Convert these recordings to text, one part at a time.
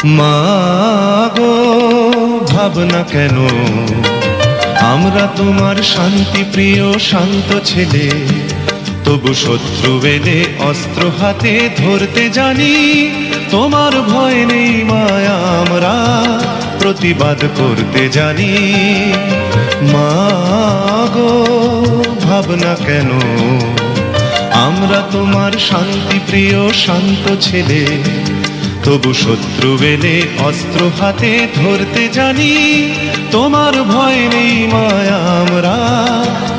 মা গো ভাবনা কেন, আমরা তোমার শান্তি প্রিয় শান্ত ছেলে, তবু শত্রু এলে অস্ত্র হাতে ধরতে জানি। তোমার ভয় নেই মায়া, আমরা প্রতিবাদ করতে জানি। মা গো ভাবনা কেন, আমরা তোমার শান্তি প্রিয় শান্ত ছেলে, তবু শত্রু এলে অস্ত্র হাতে ধরতে জানি। তোমার ভয় নেই মায়া, আমরা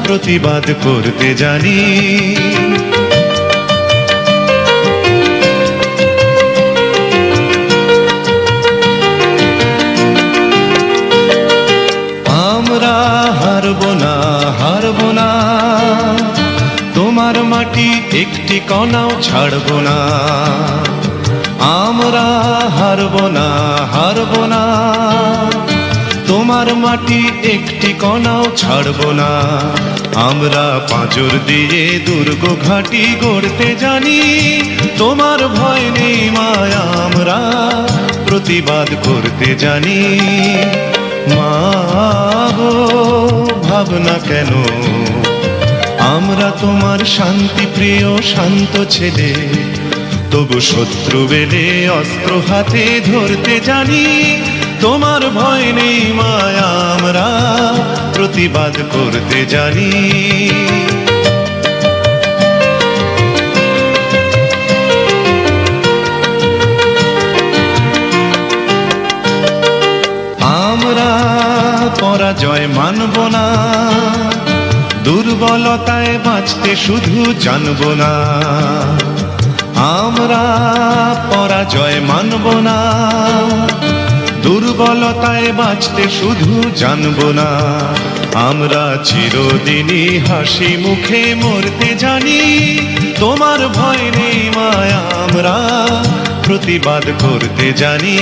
প্রতিবাদ করতে জানি। আমরা হারব না, হারব না, তোমার মাটি একটি কণাও ছাড়ব না। আমরা হারব না, হারব না, তোমার মাটি একটি কণাও ছাড়ব না। আমরা পাঁজর দিয়ে দুর্গ ঘাঁটি গড়তে জানি। তোমার ভয় নেই মায়া, আমরা প্রতিবাদ করতে জানি। মা গো ভাবনা কেন, আমরা তোমার শান্তি প্রিয় শান্ত ছেলে, তবু শত্রু এলে অস্ত্র হাতে ধরতে জানি। তোমার ভয় নেই মায়া, আমরা প্রতিবাদ করতে জানি। আমরা পরাজয় মানব না, দুর্বলতায় বাঁচতে শুধু জানব না। আমরা পরাজয় মানব না, দুর্বলতায় বাঁচতে শুধু জানব না। আমরা চিরদিনই হাসি মুখে মরতে জানি। তোমার ভয় নেই মায়া, আমরা প্রতিবাদ করতে জানি।